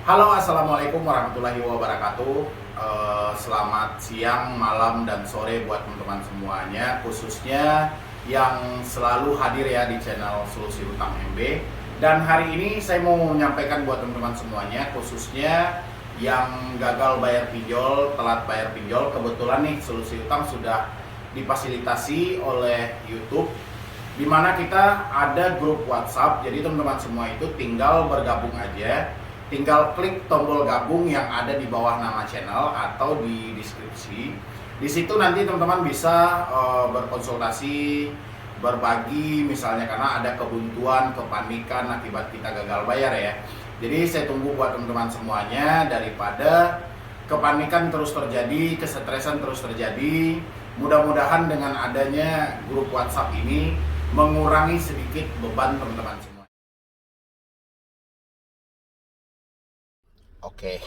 Halo, assalamualaikum warahmatullahi wabarakatuh. Selamat siang, malam, dan sore buat teman-teman semuanya, khususnya yang selalu hadir ya di channel Solusi Utang MB. Dan hari ini saya mau menyampaikan buat teman-teman semuanya, khususnya yang gagal bayar pinjol, telat bayar pinjol. Kebetulan nih Solusi Utang sudah difasilitasi oleh YouTube, di mana kita ada grup WhatsApp. Jadi teman-teman semua itu tinggal bergabung aja, tinggal klik tombol gabung yang ada di bawah nama channel atau di deskripsi. Di situ nanti teman-teman bisa berkonsultasi, berbagi misalnya karena ada kebuntuan, kepanikan akibat kita gagal bayar ya. Jadi saya tunggu buat teman-teman semuanya, daripada kepanikan terus terjadi, kesetresan terus terjadi. Mudah-mudahan dengan adanya grup WhatsApp ini mengurangi sedikit beban teman-teman semua. Oke,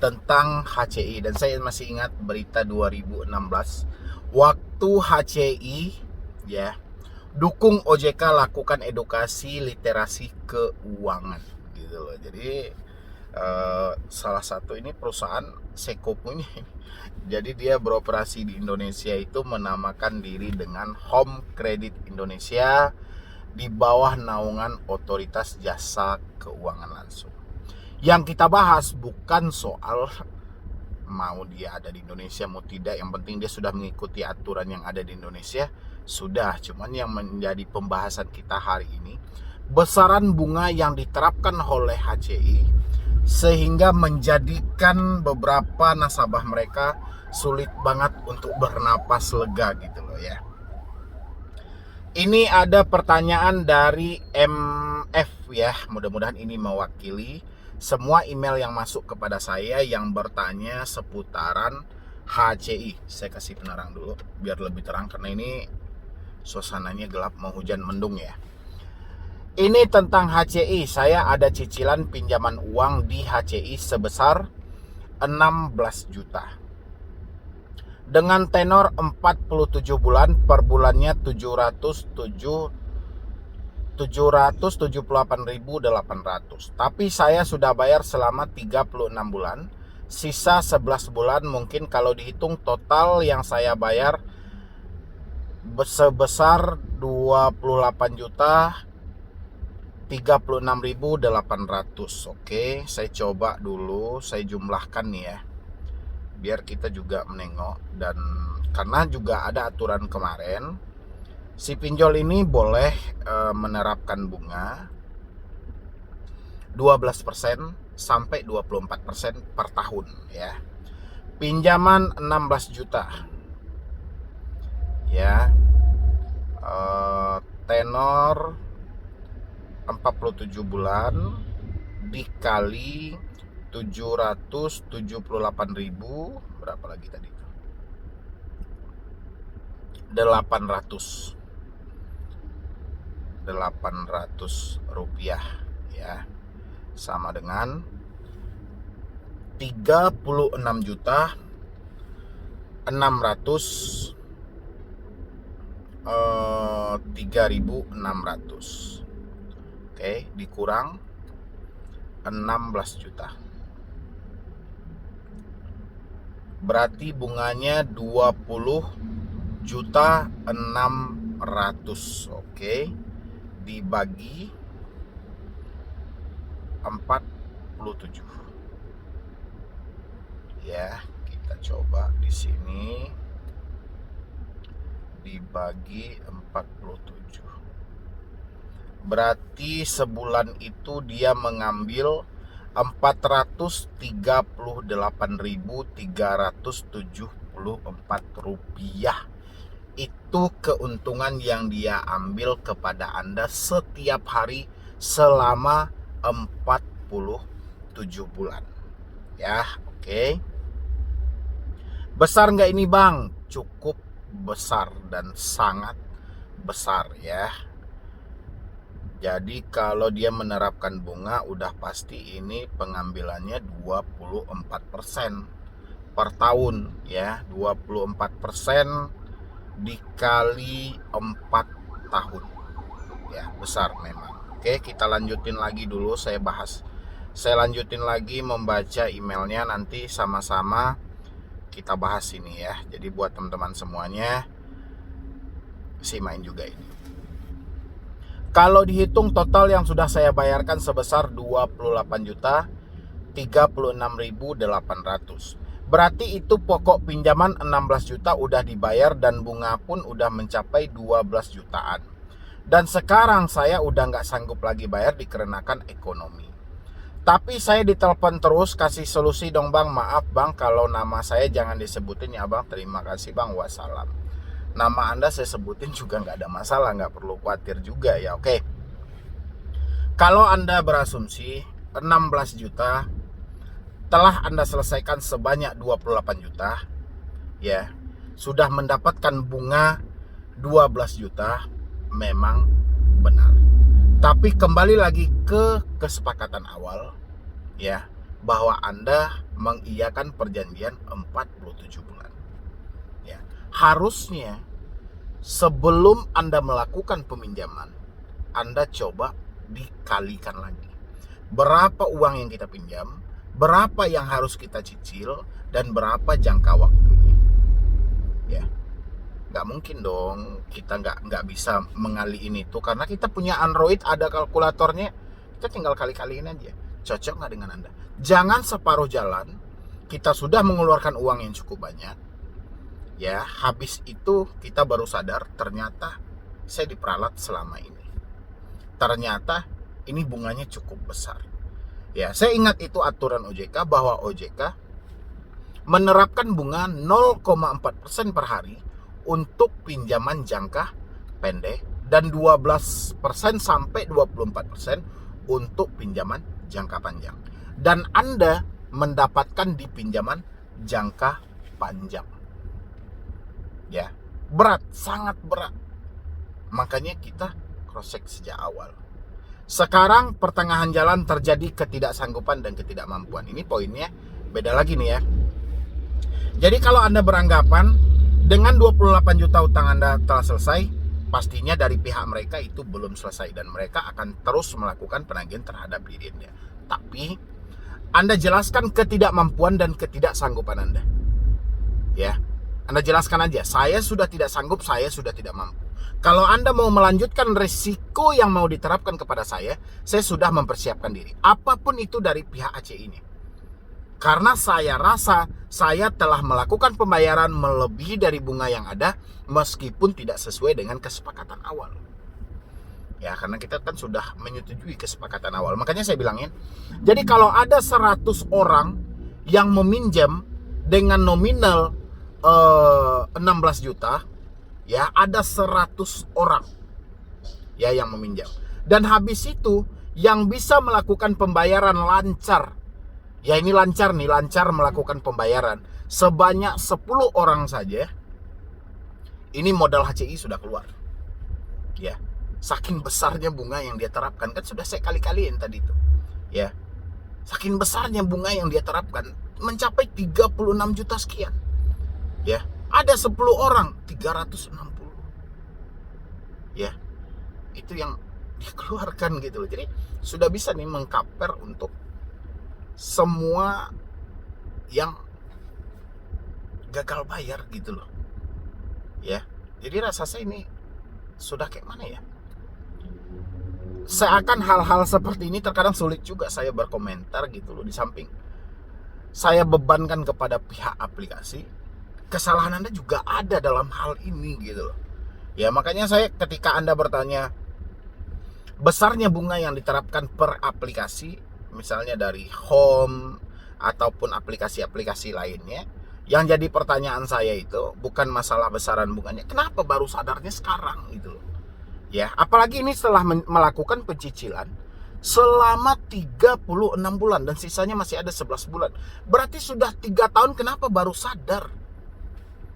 tentang HCI, dan saya masih ingat berita 2016 waktu HCI ya, dukung OJK lakukan edukasi literasi keuangan gitu loh. Jadi salah satu ini perusahaan Seko punya. Jadi dia beroperasi di Indonesia itu menamakan diri dengan Home Credit Indonesia di bawah naungan Otoritas Jasa Keuangan Langsung. Yang kita bahas bukan soal mau dia ada di Indonesia mau tidak, yang penting dia sudah mengikuti aturan yang ada di Indonesia, sudah. Cuman yang menjadi pembahasan kita hari ini, besaran bunga yang diterapkan oleh HCI sehingga menjadikan beberapa nasabah mereka sulit banget untuk bernapas lega gitu loh ya. Ini ada pertanyaan dari MF ya, mudah-mudahan ini mewakili semua email yang masuk kepada saya yang bertanya seputaran HCI. Saya kasih penerang dulu biar lebih terang karena ini suasananya gelap, mau hujan mendung ya. Ini tentang HCI, saya ada cicilan pinjaman uang di HCI sebesar 16 juta. Dengan tenor 47 bulan, per bulannya 778.800. Tapi saya sudah bayar selama 36 bulan. Sisa 11 bulan mungkin kalau dihitung total yang saya bayar sebesar 28 juta 36.800. Oke, saya coba dulu, saya jumlahkan nih ya, biar kita juga menengok. Dan karena juga ada aturan kemarin, si pinjol ini boleh menerapkan bunga 12% sampai 24% per tahun ya. Pinjaman 16 juta ya, tenor 47 bulan dikali 778.000, berapa lagi tadi? 800 rupiah ya, sama dengan 36 juta 600 3.600. Oke, dikurang 16 juta. Berarti bunganya 20 juta 600. Oke, dibagi 47. Ya, kita coba di sini dibagi 47. Berarti sebulan itu dia mengambil 438.374 rupiah. Itu keuntungan yang dia ambil kepada Anda setiap hari selama 47 bulan ya. Oke, besar nggak ini Bang? Cukup besar dan sangat besar ya. Jadi kalau dia menerapkan bunga, udah pasti ini pengambilannya 24% per tahun ya. 24% dikali 4 tahun ya, besar memang. Oke, kita lanjutin lagi dulu, saya bahas Saya lanjutin lagi membaca emailnya, nanti sama-sama kita bahas ini ya. Jadi buat teman-teman semuanya, simain juga ini. Kalau dihitung total yang sudah saya bayarkan sebesar 28.36.800. Berarti itu pokok pinjaman 16 juta udah dibayar dan bunga pun udah mencapai 12 jutaan. Dan sekarang saya udah nggak sanggup lagi bayar dikarenakan ekonomi. Tapi saya ditelepon terus, kasih solusi dong bang, maaf bang kalau nama saya jangan disebutin ya bang, terima kasih bang, wassalam. Nama Anda saya sebutin juga nggak ada masalah, nggak perlu khawatir juga ya, oke. Kalau Anda berasumsi 16 juta telah Anda selesaikan sebanyak 28 juta, ya, sudah mendapatkan bunga 12 juta, memang benar. Tapi kembali lagi ke kesepakatan awal, ya, bahwa Anda mengiyakan perjanjian 47 bulan. Ya, harusnya sebelum Anda melakukan peminjaman, Anda coba dikalikan lagi. Berapa uang yang kita pinjam, berapa yang harus kita cicil, dan berapa jangka waktunya. Ya, nggak mungkin dong kita nggak bisa ngaliin itu, karena kita punya Android, ada kalkulatornya, kita tinggal kali-kaliin aja. Cocok nggak dengan Anda? Jangan separuh jalan kita sudah mengeluarkan uang yang cukup banyak, ya, habis itu kita baru sadar ternyata saya diperalat selama ini, ternyata ini bunganya cukup besar. Ya, saya ingat itu aturan OJK, bahwa OJK menerapkan bunga 0,4% per hari untuk pinjaman jangka pendek dan 12% sampai 24% untuk pinjaman jangka panjang. Dan Anda mendapatkan di pinjaman jangka panjang. Ya, berat, sangat berat. Makanya kita cross check sejak awal. Sekarang pertengahan jalan terjadi ketidaksanggupan dan ketidakmampuan. Ini poinnya beda lagi nih ya. Jadi kalau Anda beranggapan dengan 28 juta utang Anda telah selesai, pastinya dari pihak mereka itu belum selesai dan mereka akan terus melakukan penagihan terhadap diri Anda. Tapi Anda jelaskan ketidakmampuan dan ketidaksanggupan Anda. Ya, Anda jelaskan aja, saya sudah tidak sanggup, saya sudah tidak mampu. Kalau Anda mau melanjutkan risiko yang mau diterapkan kepada saya sudah mempersiapkan diri. Apapun itu dari pihak ACI ini. Karena saya rasa saya telah melakukan pembayaran melebihi dari bunga yang ada, meskipun tidak sesuai dengan kesepakatan awal. Ya, karena kita kan sudah menyetujui kesepakatan awal. Makanya saya bilangin, jadi kalau ada 100 orang yang meminjam dengan nominal 16 juta, ya, ada 100 orang ya yang meminjam. Dan habis itu yang bisa melakukan pembayaran lancar, ya ini lancar nih, lancar melakukan pembayaran sebanyak 10 orang saja, ini modal HCI sudah keluar. Ya, saking besarnya bunga yang dia terapkan, kan sudah saya kali-kaliin tadi itu. Ya, saking besarnya bunga yang dia terapkan mencapai 36 juta sekian. Ya, ada 10 orang 360. Ya, itu yang dikeluarkan gitu loh. Jadi sudah bisa nih mengcover untuk semua yang gagal bayar gitu loh. Ya, jadi rasa saya ini sudah kayak mana ya? Seakan hal-hal seperti ini terkadang sulit juga saya berkomentar gitu loh. Di samping saya bebankan kepada pihak aplikasi, kesalahan Anda juga ada dalam hal ini gitu loh. Ya, makanya saya ketika Anda bertanya besarnya bunga yang diterapkan per aplikasi, misalnya dari Home ataupun aplikasi-aplikasi lainnya, yang jadi pertanyaan saya itu bukan masalah besaran bunganya, kenapa baru sadarnya sekarang gitu loh. Ya, apalagi ini setelah melakukan pencicilan selama 36 bulan dan sisanya masih ada 11 bulan. Berarti sudah 3 tahun, kenapa baru sadar?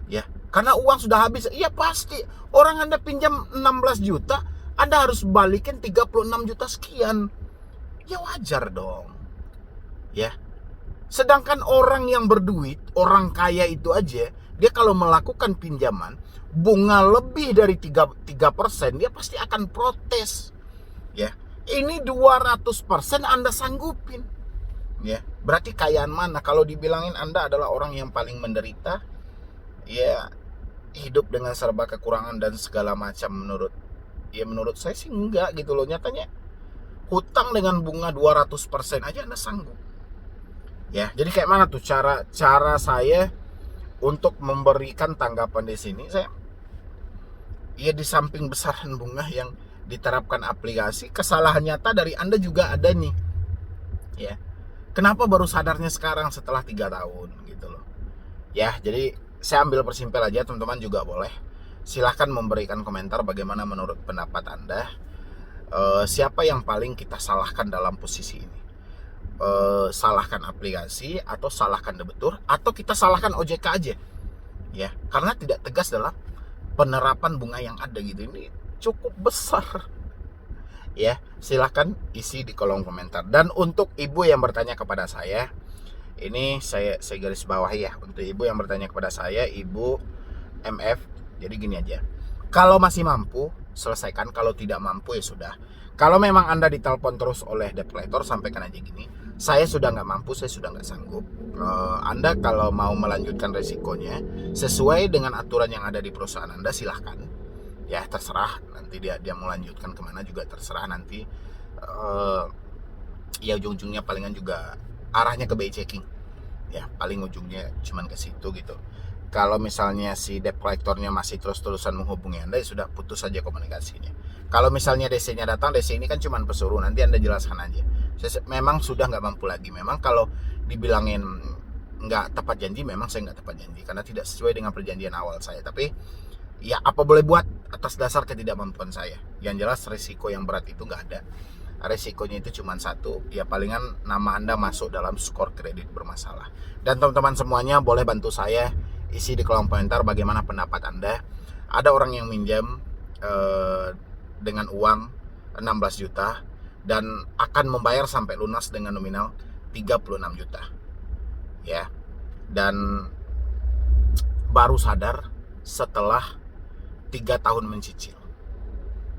Ya, karena uang sudah habis. Iya pasti, orang Anda pinjam 16 juta, Anda harus balikin 36 juta sekian. Ya wajar dong. Ya. Sedangkan orang yang berduit, orang kaya itu aja, dia kalau melakukan pinjaman bunga lebih dari 3%, dia pasti akan protes. Ya. Ini 200% Anda sanggupin. Ya, berarti kayaan mana? Kalau dibilangin Anda adalah orang yang paling menderita, ya hidup dengan serba kekurangan dan segala macam, menurut saya sih enggak gitu loh. Nyatanya hutang dengan bunga 200% aja Anda sanggup. Ya, jadi kayak mana tuh cara saya untuk memberikan tanggapan di sini? Saya ya di samping besaran bunga yang diterapkan aplikasi, kesalahan nyata dari Anda juga ada nih. Ya. Kenapa baru sadarnya sekarang setelah 3 tahun gitu loh. Ya, jadi saya ambil persimpel aja, teman-teman juga boleh. Silahkan memberikan komentar bagaimana menurut pendapat Anda. Siapa yang paling kita salahkan dalam posisi ini? Salahkan aplikasi atau salahkan debitur atau kita salahkan OJK aja? Ya, karena tidak tegas dalam penerapan bunga yang ada gitu. Ini cukup besar. Ya, silahkan isi di kolom komentar. Dan untuk ibu yang bertanya kepada saya, ini saya garis bawahi ya. Untuk ibu yang bertanya kepada saya, Ibu MF, jadi gini aja. Kalau masih mampu, selesaikan. Kalau tidak mampu, ya sudah. Kalau memang Anda ditelepon terus oleh debt collector, sampaikan aja gini. Saya sudah nggak mampu, saya sudah nggak sanggup. Anda kalau mau melanjutkan resikonya, sesuai dengan aturan yang ada di perusahaan Anda, silahkan. Ya terserah, nanti dia mau lanjutkan kemana juga terserah nanti. Ya ujung-ujungnya palingan juga arahnya ke BI checking. Ya paling ujungnya cuman ke situ gitu. Kalau misalnya si debt collectornya masih terus-terusan menghubungi Anda, ya sudah putus saja komunikasinya. Kalau misalnya DC-nya datang, DC ini kan cuman pesuruh, nanti Anda jelaskan aja. Memang sudah nggak mampu lagi. Memang kalau dibilangin nggak tepat janji, memang saya nggak tepat janji karena tidak sesuai dengan perjanjian awal saya. Tapi ya apa boleh buat atas dasar ketidakmampuan saya. Yang jelas risiko yang berat itu nggak ada. Risikonya itu cuma satu, ya palingan nama Anda masuk dalam skor kredit bermasalah. Dan teman-teman semuanya boleh bantu saya isi di kolom komentar bagaimana pendapat Anda. Ada orang yang minjam dengan uang 16 juta dan akan membayar sampai lunas dengan nominal 36 juta. Ya. Dan baru sadar setelah 3 tahun mencicil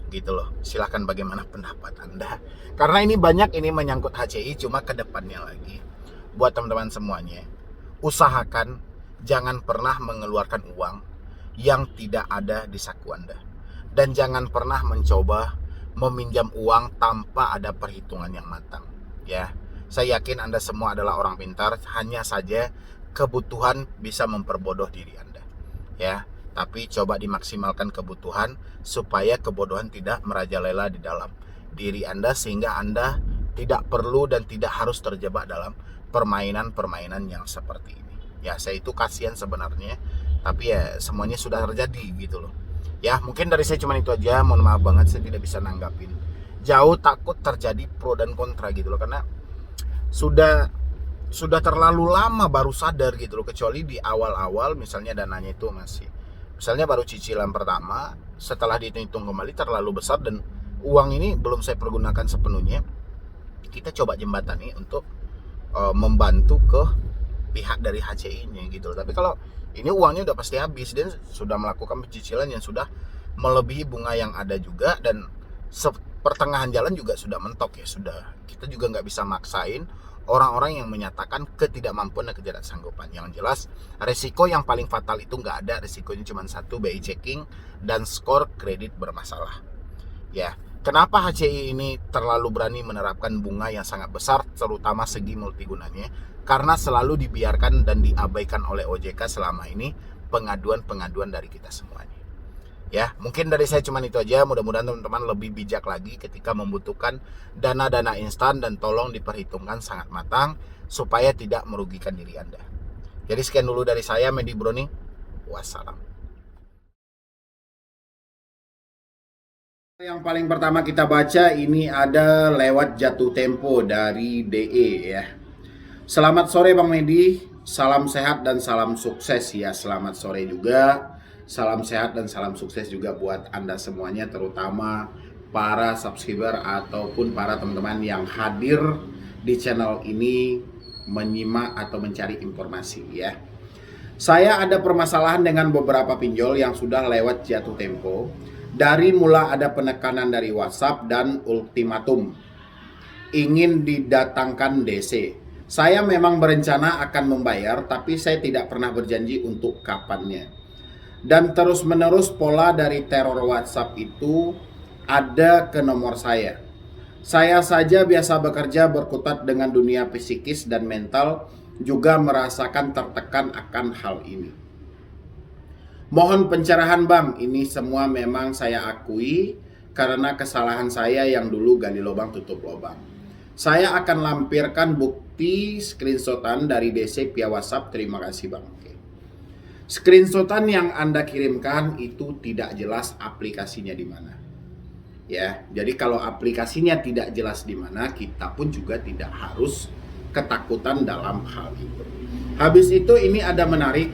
gitu loh. Silahkan bagaimana pendapat Anda, karena ini banyak ini menyangkut HCI. Cuma ke depannya lagi buat teman-teman semuanya, usahakan jangan pernah mengeluarkan uang yang tidak ada di saku Anda, dan jangan pernah mencoba meminjam uang tanpa ada perhitungan yang matang. Ya, saya yakin Anda semua adalah orang pintar, hanya saja kebutuhan bisa memperbodoh diri Anda. Ya, tapi coba dimaksimalkan kebutuhan supaya kebodohan tidak merajalela di dalam diri Anda, sehingga Anda tidak perlu dan tidak harus terjebak dalam permainan-permainan yang seperti ini. Ya, saya itu kasihan sebenarnya, tapi ya semuanya sudah terjadi gitu loh. Ya, mungkin dari saya cuma itu aja. Mohon maaf banget saya tidak bisa nanggapin jauh, takut terjadi pro dan kontra gitu loh, karena sudah terlalu lama baru sadar gitu loh. Kecuali di awal-awal misalnya dananya itu masih, misalnya baru cicilan pertama, setelah dihitung kembali terlalu besar dan uang ini belum saya pergunakan sepenuhnya, kita coba jembatani untuk membantu ke pihak dari HCI-nya gitu loh. Tapi kalau ini uangnya udah pasti habis dan sudah melakukan pencicilan yang sudah melebihi bunga yang ada juga, dan pertengahan jalan juga sudah mentok, ya sudah, kita juga nggak bisa maksain orang-orang yang menyatakan ketidakmampuan dan ketidaksanggupan. Yang jelas resiko yang paling fatal itu nggak ada, resikonya cuma satu, BI checking dan skor kredit bermasalah. Ya, kenapa HCI ini terlalu berani menerapkan bunga yang sangat besar, terutama segi multigunanya? Karena selalu dibiarkan dan diabaikan oleh OJK selama ini pengaduan-pengaduan dari kita semuanya. Ya, mungkin dari saya cuma itu aja. Mudah-mudahan teman-teman lebih bijak lagi ketika membutuhkan dana-dana instan, dan tolong diperhitungkan sangat matang supaya tidak merugikan diri Anda. Jadi sekian dulu dari saya, Medi Browning. Wassalam. Yang paling pertama kita baca ini ada lewat jatuh tempo dari DE ya. Selamat sore Bang Medi, salam sehat dan salam sukses ya. Selamat sore juga. Salam sehat dan salam sukses juga buat Anda semuanya, terutama para subscriber ataupun para teman-teman yang hadir di channel ini menyimak atau mencari informasi ya. Saya ada permasalahan dengan beberapa pinjol yang sudah lewat jatuh tempo. Dari mula ada penekanan dari WhatsApp dan ultimatum ingin didatangkan DC. Saya memang berencana akan membayar, tapi saya tidak pernah berjanji untuk kapannya. Dan terus-menerus pola dari teror WhatsApp itu ada ke nomor saya. Saya saja biasa bekerja berkutat dengan dunia psikis dan mental, juga merasakan tertekan akan hal ini. Mohon pencerahan Bang, ini semua memang saya akui karena kesalahan saya yang dulu gali lubang tutup lubang. Saya akan lampirkan bukti screenshotan dari DC via WhatsApp. Terima kasih Bang. Oke. Screenshotan yang Anda kirimkan itu tidak jelas aplikasinya di mana. Ya, jadi kalau aplikasinya tidak jelas di mana, kita pun juga tidak harus ketakutan dalam hal itu. Habis itu ini ada menarik.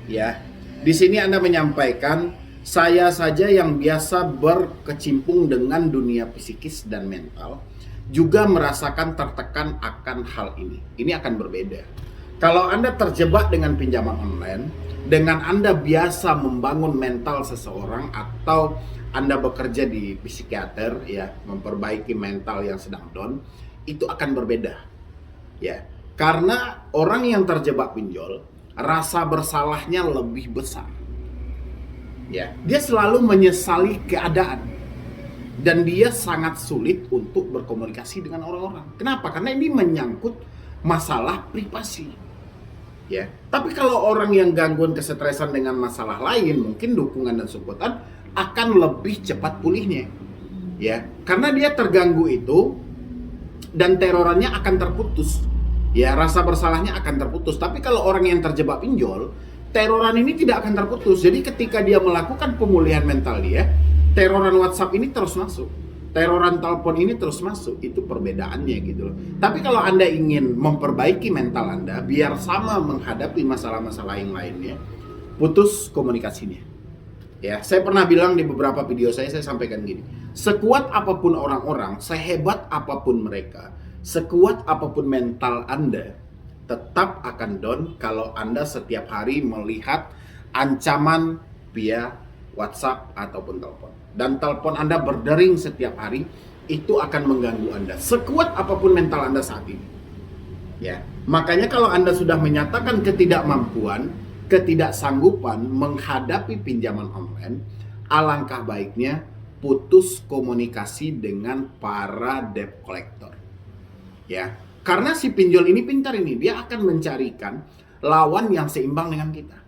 Ya. Di sini Anda menyampaikan, saya saja yang biasa berkecimpung dengan dunia psikis dan mental juga merasakan tertekan akan hal ini. Ini akan berbeda. Kalau Anda terjebak dengan pinjaman online, dengan Anda biasa membangun mental seseorang atau Anda bekerja di psikiater, ya, memperbaiki mental yang sedang down, itu akan berbeda. Ya, karena orang yang terjebak pinjol, rasa bersalahnya lebih besar. Ya, dia selalu menyesali keadaan. Dan dia sangat sulit untuk berkomunikasi dengan orang-orang. Kenapa? Karena ini menyangkut masalah privasi. Ya. Tapi kalau orang yang gangguan kesetresan dengan masalah lain, mungkin dukungan dan supportan akan lebih cepat pulihnya. Ya, karena dia terganggu itu dan terorannya akan terputus. Ya, rasa bersalahnya akan terputus. Tapi kalau orang yang terjebak pinjol, teroran ini tidak akan terputus. Jadi ketika dia melakukan pemulihan mental dia, teroran WhatsApp ini terus masuk, teroran telepon ini terus masuk. Itu perbedaannya gitu loh. Tapi kalau Anda ingin memperbaiki mental Anda biar sama menghadapi masalah-masalah yang lainnya, putus komunikasinya. Ya, saya pernah bilang di beberapa video saya sampaikan gini. Sekuat apapun orang-orang, sehebat apapun mereka, sekuat apapun mental Anda, tetap akan down kalau Anda setiap hari melihat ancaman via WhatsApp ataupun telepon. Dan telepon Anda berdering setiap hari, itu akan mengganggu Anda. Sekuat apapun mental Anda saat ini. Ya, makanya kalau Anda sudah menyatakan ketidakmampuan, ketidaksanggupan menghadapi pinjaman online, alangkah baiknya putus komunikasi dengan para debt collector. Ya, karena si pinjol ini pintar ini, dia akan mencarikan lawan yang seimbang dengan kita.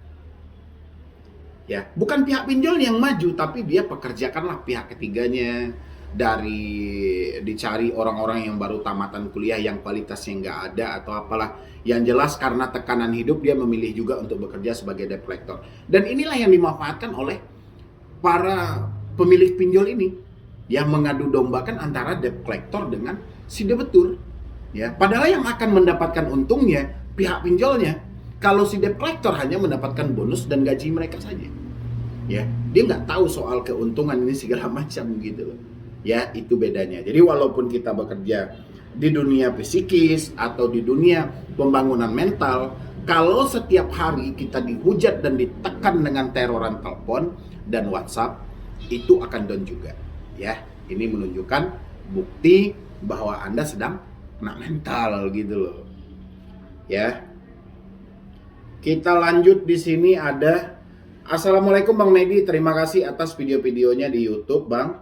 Ya, bukan pihak pinjol yang maju, tapi dia pekerjakanlah pihak ketiganya, dari dicari orang-orang yang baru tamatan kuliah yang kualitasnya nggak ada atau apalah. Yang jelas karena tekanan hidup dia memilih juga untuk bekerja sebagai debt collector. Dan inilah yang dimanfaatkan oleh para pemilik pinjol ini yang mengadu dombakan antara debt collector dengan si debetur. Ya, padahal yang akan mendapatkan untungnya pihak pinjolnya. Kalau si debt collector hanya mendapatkan bonus dan gaji mereka saja. Ya, dia nggak tahu soal keuntungan ini segala macam gitu loh. Ya, itu bedanya. Jadi walaupun kita bekerja di dunia psikis atau di dunia pembangunan mental, kalau setiap hari kita dihujat dan ditekan dengan teroran telepon dan WhatsApp, itu akan down juga. Ya, ini menunjukkan bukti bahwa Anda sedang kena mental gitu loh. Ya. Kita lanjut di sini ada Assalamualaikum Bang Medi, terima kasih atas video-videonya di YouTube, Bang.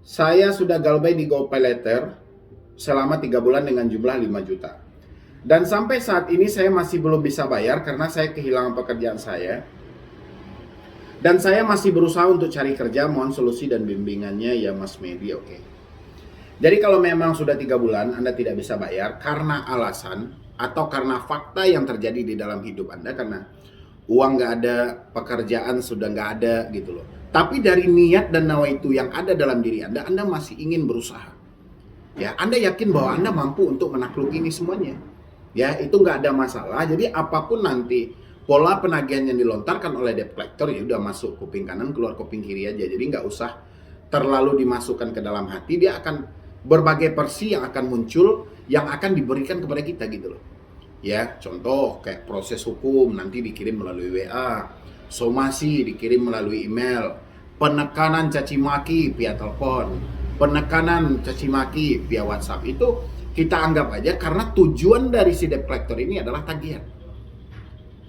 Saya sudah galbay di GoPayLater selama 3 bulan dengan jumlah 5 juta. Dan sampai saat ini saya masih belum bisa bayar karena saya kehilangan pekerjaan saya. Dan saya masih berusaha untuk cari kerja, mohon solusi dan bimbingannya ya Mas Medi, oke. Jadi kalau memang sudah 3 bulan Anda tidak bisa bayar karena alasan atau karena fakta yang terjadi di dalam hidup Anda, karena uang nggak ada, pekerjaan sudah nggak ada gitu loh. Tapi dari niat dan nawaitu yang ada dalam diri Anda masih ingin berusaha. Ya, Anda yakin bahwa Anda mampu untuk menaklukki ini semuanya. Ya, itu nggak ada masalah. Jadi apapun nanti pola penagihan yang dilontarkan oleh debt collector, ya udah masuk kuping kanan keluar kuping kiri aja. Jadi nggak usah terlalu dimasukkan ke dalam hati. Dia akan berbagai versi yang akan muncul yang akan diberikan kepada kita gitu loh. Ya, contoh kayak proses hukum nanti dikirim melalui WA, somasi dikirim melalui email, penekanan caci maki via telepon, penekanan caci maki via WhatsApp. Itu kita anggap aja karena tujuan dari si debt collector ini adalah tagihan.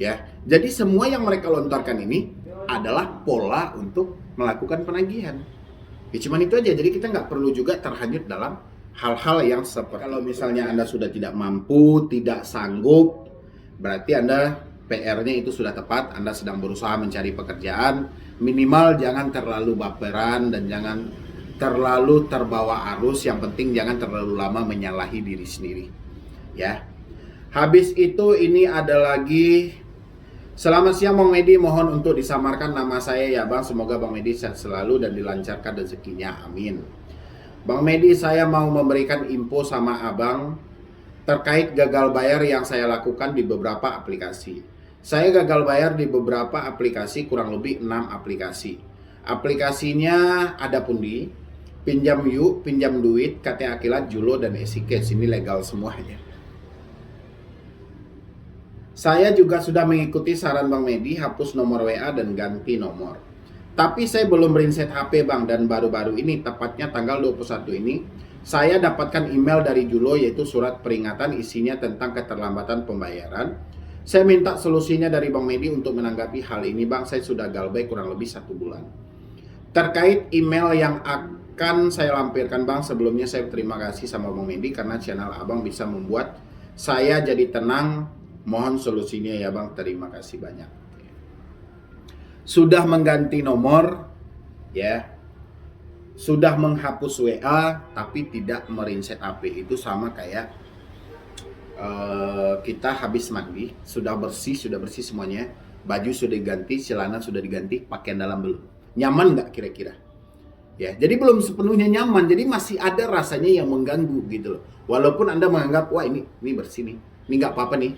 Ya, jadi semua yang mereka lontarkan ini adalah pola untuk melakukan penagihan. Ya cuman itu aja, jadi kita nggak perlu juga terhanyut dalam hal-hal yang seperti kalau misalnya Anda sudah tidak mampu, tidak sanggup, berarti Anda PR-nya itu sudah tepat, Anda sedang berusaha mencari pekerjaan, minimal jangan terlalu baperan dan jangan terlalu terbawa arus, yang penting jangan terlalu lama menyalahi diri sendiri. Ya. Habis itu ini ada lagi, selamat siang Bang Medi, mohon untuk disamarkan nama saya ya Bang, semoga Bang Medi sehat selalu dan dilancarkan rezekinya, amin. Bang Medi, saya mau memberikan info sama Abang terkait gagal bayar yang saya lakukan di beberapa aplikasi. Saya gagal bayar di beberapa aplikasi, kurang lebih 6 aplikasi. Aplikasinya ada Pundi, Pinjam Yuk, Pinjam Duit, KTA Kilat, Julo, dan Esikes. Ini legal semuanya. Saya juga sudah mengikuti saran Bang Medi, hapus nomor WA dan ganti nomor. Tapi saya belum reset HP Bang, dan baru-baru ini, tepatnya tanggal 21 ini, saya dapatkan email dari Julo yaitu surat peringatan isinya tentang keterlambatan pembayaran. Saya minta solusinya dari Bang Medi untuk menanggapi hal ini Bang, saya sudah galbay kurang lebih 1 bulan. Terkait email yang akan saya lampirkan Bang, sebelumnya saya terima kasih sama Bang Medi karena channel Abang bisa membuat saya jadi tenang. Mohon solusinya ya Bang, terima kasih banyak. Sudah mengganti nomor ya, sudah menghapus WA tapi tidak merinset HP. Itu sama kayak kita habis mandi, sudah bersih semuanya, baju sudah diganti, celana sudah diganti, pakaian dalam belum. Nyaman nggak kira-kira? Ya, jadi belum sepenuhnya nyaman, jadi masih ada rasanya yang mengganggu gitu loh. Walaupun Anda menganggap wah ini bersih nih, ini nggak apa-apa nih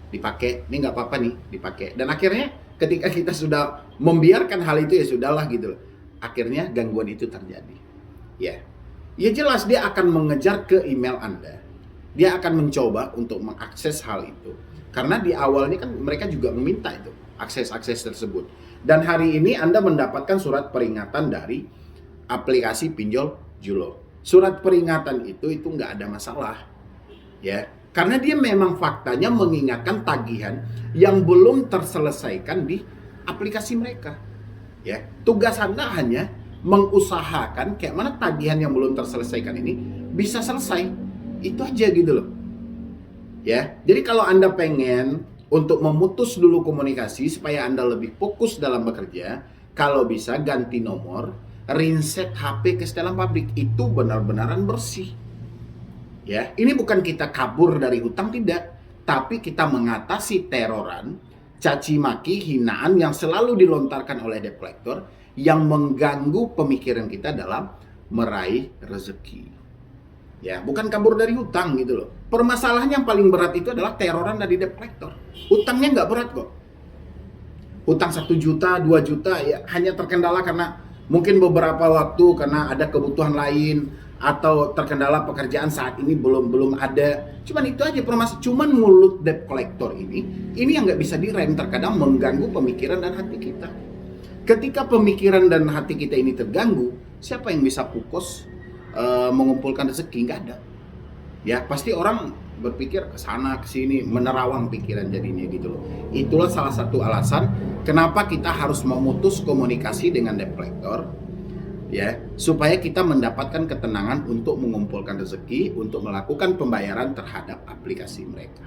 dipakai, ini nggak apa-apa nih dipakai. Dan akhirnya ketika kita sudah membiarkan hal itu ya sudahlah gitu loh. Akhirnya gangguan itu terjadi. Ya, ya jelas dia akan mengejar ke email Anda. Dia akan mencoba untuk mengakses hal itu. Karena di awalnya kan mereka juga meminta itu, akses-akses tersebut. Dan hari ini Anda mendapatkan surat peringatan dari aplikasi pinjol Julo. Surat peringatan itu nggak ada masalah. Ya, karena dia memang faktanya mengingatkan tagihan yang belum terselesaikan di aplikasi mereka. Ya, tugas Anda hanya mengusahakan kayak mana tagihan yang belum terselesaikan ini bisa selesai. Itu aja gitu loh. Ya, jadi kalau Anda pengen untuk memutus dulu komunikasi supaya Anda lebih fokus dalam bekerja, kalau bisa ganti nomor, reset HP ke setelan pabrik, itu benar-benaran bersih. Ya, ini bukan kita kabur dari hutang, tidak, tapi kita mengatasi teroran, caci maki, hinaan yang selalu dilontarkan oleh debt collector yang mengganggu pemikiran kita dalam meraih rezeki. Ya, bukan kabur dari hutang gitu loh. Permasalahan yang paling berat itu adalah teroran dari debt collector. Hutangnya nggak berat kok. Hutang 1 juta, 2 juta ya hanya terkendala karena mungkin beberapa waktu karena ada kebutuhan lain atau terkendala pekerjaan saat ini belum ada. Cuman itu aja permasalahan. Cuman mulut debt collector ini yang nggak bisa direm, terkadang mengganggu pemikiran dan hati kita. Ketika pemikiran dan hati kita ini terganggu, siapa yang bisa fokus mengumpulkan rezeki? Nggak ada. Ya pasti orang berpikir ke sana ke sini, menerawang pikiran jadinya gitu loh. Itulah salah satu alasan kenapa kita harus memutus komunikasi dengan debt collector, ya, supaya kita mendapatkan ketenangan untuk mengumpulkan rezeki, untuk melakukan pembayaran terhadap aplikasi mereka.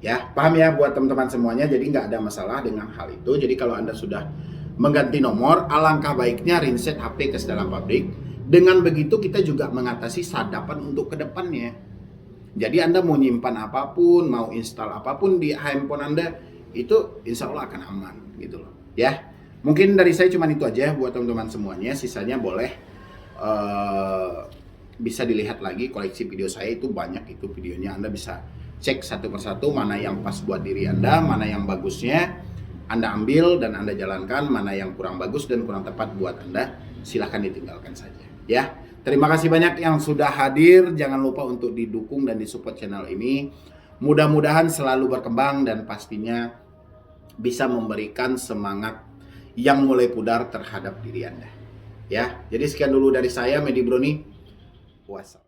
Ya, paham ya buat teman-teman semuanya. Jadi nggak ada masalah dengan hal itu. Jadi kalau Anda sudah mengganti nomor, alangkah baiknya reset HP ke setelan pabrik. Dengan begitu kita juga mengatasi sadapan untuk kedepannya. Jadi Anda mau nyimpan apapun, mau install apapun di handphone Anda, itu insya Allah akan aman gitu loh. Ya, mungkin dari saya cuma itu aja buat teman-teman semuanya. Sisanya boleh bisa dilihat lagi koleksi video saya, itu banyak itu videonya. Anda bisa cek satu persatu mana yang pas buat diri Anda, mana yang bagusnya Anda ambil dan Anda jalankan, mana yang kurang bagus dan kurang tepat buat Anda, silahkan ditinggalkan saja. Ya, terima kasih banyak yang sudah hadir. Jangan lupa untuk didukung dan disupport channel ini. Mudah-mudahan selalu berkembang dan pastinya bisa memberikan semangat yang mulai pudar terhadap diri Anda. Ya, jadi sekian dulu dari saya, Medi Broni. Puasa.